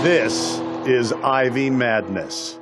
This is Ivy Madness.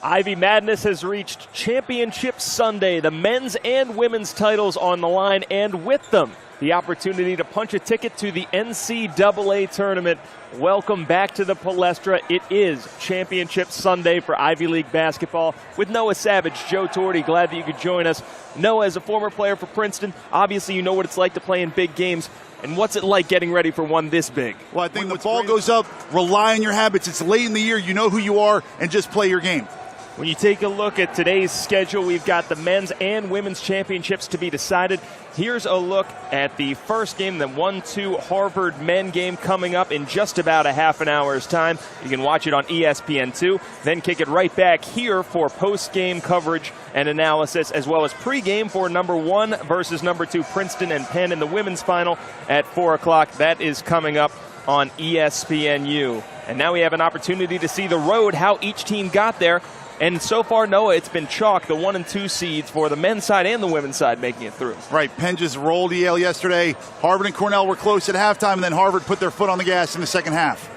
Ivy Madness has reached Championship Sunday. The men's and women's titles on the line, and with them, the opportunity to punch a ticket to the NCAA tournament. Welcome back to the Palestra. It is Championship Sunday for Ivy League basketball with Noah Savage, Joe Torti. Glad that you could join us. Noah, as a former player for Princeton, obviously you know what it's like to play in big games. And what's it like getting ready for one this big? Well, I think when the ball goes up, rely on your habits. It's late in the year. You know who you are, and just play your game. When you take a look at today's schedule, we've got the men's and women's championships to be decided. Here's a look at the first game, the 1-2 Harvard men game coming up in just about a half an hour's time. You can watch it on ESPN2, then kick it right back here for post-game coverage and analysis, as well as pregame for number 1 versus number 2 Princeton and Penn in the women's final at 4 o'clock. That is coming up on ESPNU. And now we have an opportunity to see the road, how each team got there. And so far, Noah, it's been chalk, the 1 and 2 seeds for the men's side and the women's side making it through. Right, Penn just rolled Yale yesterday. Harvard and Cornell were close at halftime, and then Harvard put their foot on the gas in the second half.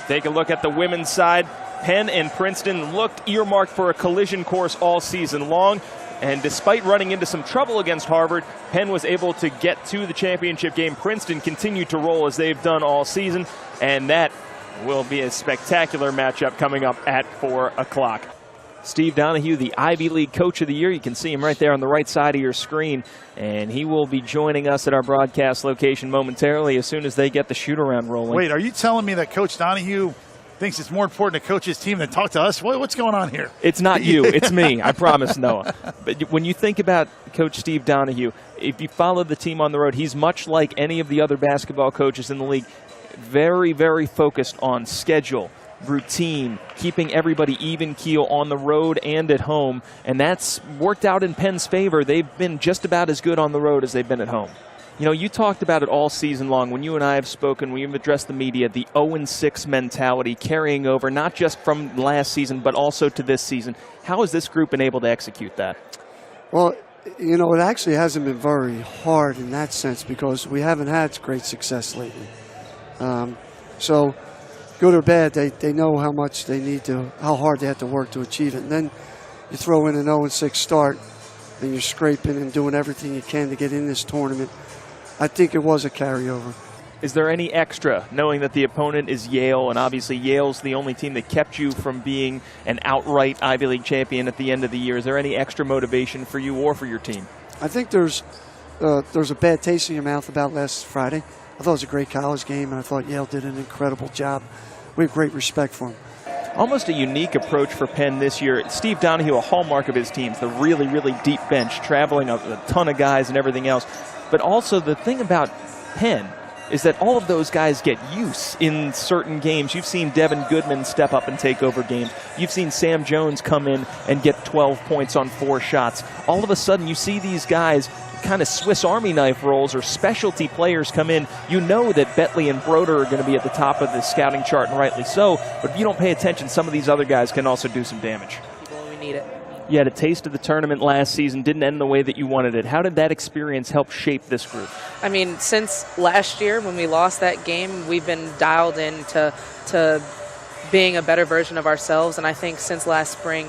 Take a look at the women's side. Penn and Princeton looked earmarked for a collision course all season long. And despite running into some trouble against Harvard, Penn was able to get to the championship game. Princeton continued to roll as they've done all season, and that will be a spectacular matchup coming up at 4 o'clock. Steve Donahue, the Ivy League Coach of the Year. You can see him right there on the right side of your screen. And he will be joining us at our broadcast location momentarily as soon as they get the shoot-around rolling. Wait, are you telling me that Coach Donahue thinks it's more important to coach his team than talk to us? What's going on here? It's not you. It's me. I promise, Noah. But when you think about Coach Steve Donahue, if you follow the team on the road, he's much like any of the other basketball coaches in the league. Very, very focused on schedule, routine, keeping everybody even keel on the road and at home, and that's worked out in Penn's favor. They've been just about as good on the road as they've been at home. You know, you talked about it all season long. When you and I have spoken, we've addressed the media, the 0-6 mentality carrying over, not just from last season, but also to this season. How has this group been able to execute that? Well, you know, it actually hasn't been very hard in that sense because we haven't had great success lately. So good or bad, they know how much they need to, how hard they have to work to achieve it. And then you throw in an 0-6 start and you're scraping and doing everything you can to get in this tournament. I think it was a carryover. Is there any extra, knowing that the opponent is Yale, and obviously Yale's the only team that kept you from being an outright Ivy League champion at the end of the year? Is there any extra motivation for you or for your team? I think there's a bad taste in your mouth about last Friday. I thought it was a great college game, and I thought Yale did an incredible job. We have great respect for them. Almost a unique approach for Penn this year. Steve Donahue, a hallmark of his teams, the really, really deep bench, traveling a ton of guys and everything else. But also the thing about Penn is that all of those guys get use in certain games. You've seen Devin Goodman step up and take over games. You've seen Sam Jones come in and get 12 points on 4 shots. All of a sudden, you see these guys kind of Swiss Army knife roles or specialty players come in. You know that Bentley and Broder are going to be at the top of the scouting chart, and rightly so. But if you don't pay attention, some of these other guys can also do some damage. We need it. You had a taste of the tournament last season, didn't end the way that you wanted it. How did that experience help shape this group? I mean, since last year when we lost that game, we've been dialed in to being a better version of ourselves. And I think since last spring,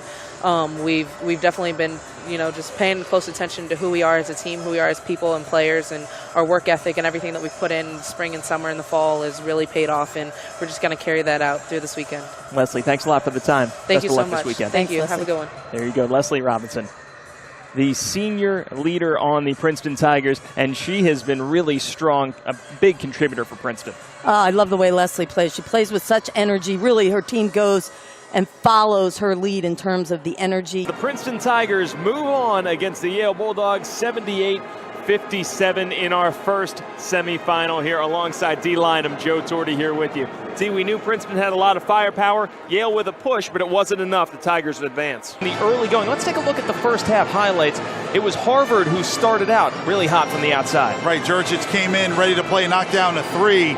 we've definitely been, you know, just paying close attention to who we are as a team, who we are as people and players, and our work ethic and everything that we put in spring and summer and the fall has really paid off, and we're just going to carry that out through this weekend. Leslie, thanks a lot for the time. Thank you so much. This weekend. Thank you. Have a good one. There you go, Leslie Robinson, the senior leader on the Princeton Tigers, and she has been really strong, a big contributor for Princeton. I love the way Leslie plays. She plays with such energy. Really, her team goes and follows her lead in terms of the energy. The Princeton Tigers move on against the Yale Bulldogs 78-57 in our first semifinal here alongside D-Line. I'm Joe Torti here with you. See, we knew Princeton had a lot of firepower. Yale with a push, but it wasn't enough. The Tigers would advance. In the early going, let's take a look at the first half highlights. It was Harvard who started out really hot from the outside. Right, Jurčić came in ready to play, knocked down a 3.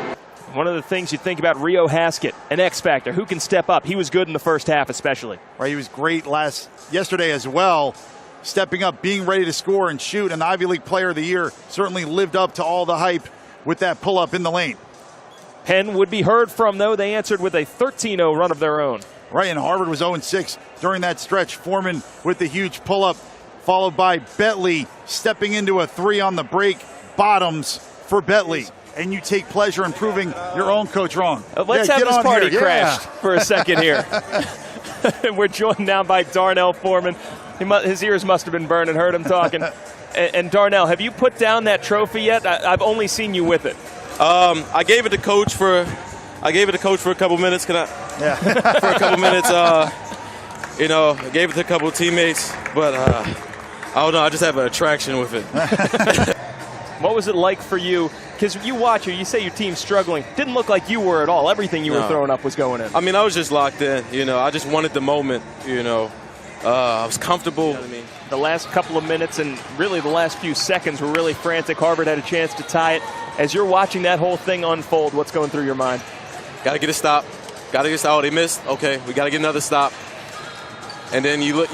One of the things you think about Rio Haskett, an X-factor, who can step up. He was good in the first half especially. Right, he was great yesterday as well, stepping up, being ready to score and shoot, and the Ivy League Player of the Year certainly lived up to all the hype with that pull-up in the lane. Penn would be heard from, though. They answered with a 13-0 run of their own. Right, and Harvard was 0-6 during that stretch. Foreman with the huge pull-up, followed by Betley stepping into a 3 on the break. Bottoms for Betley. And you take pleasure in proving your own coach wrong. Let's have this party crashed for a second here. We're joined now by Darnell Foreman. His ears must have been burning, heard him talking. And Darnell, have you put down that trophy yet? I've only seen you with it. I gave it to coach for a couple minutes. Can I? Yeah. For a couple minutes. I gave it to a couple of teammates, but I don't know. I just have an attraction with it. What was it like for you? Because you watch it, you say your team's struggling. Didn't look like you were at all. Everything you were throwing up was going in. I mean, I was just locked in. I just wanted the moment. I was comfortable. You know what I mean? The last couple of minutes and really the last few seconds were really frantic. Harvard had a chance to tie it. As you're watching that whole thing unfold, what's going through your mind? Got to get a stop. Got to get a stop. Oh, they missed. Okay, we got to get another stop. And then you look.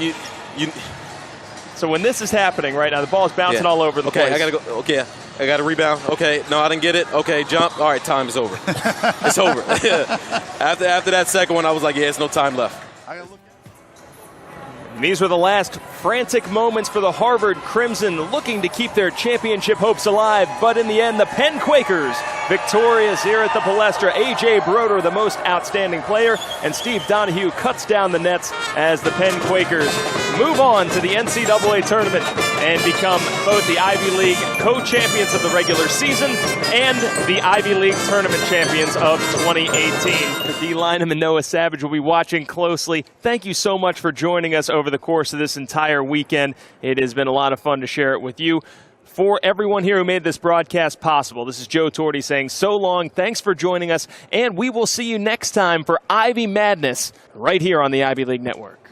So when this is happening right now, the ball's bouncing all over the place. Okay, I got to go. Okay, I got to rebound. Okay, no, I didn't get it. Okay, jump. All right, time is over. It's over. After that second one, I was like, yeah, it's no time left. And these were the last frantic moments for the Harvard Crimson, looking to keep their championship hopes alive. But in the end, the Penn Quakers victorious here at the Palestra. A.J. Broder, the most outstanding player, and Steve Donahue cuts down the nets as the Penn Quakers move on to the NCAA tournament and become both the Ivy League co-champions of the regular season and the Ivy League tournament champions of 2018. Dee Lynam and Noah Savage will be watching closely. Thank you so much for joining us over the course of this entire weekend. It has been a lot of fun to share it with you. For everyone here who made this broadcast possible, this is Joe Torti saying so long, thanks for joining us, and we will see you next time for Ivy Madness right here on the Ivy League Network.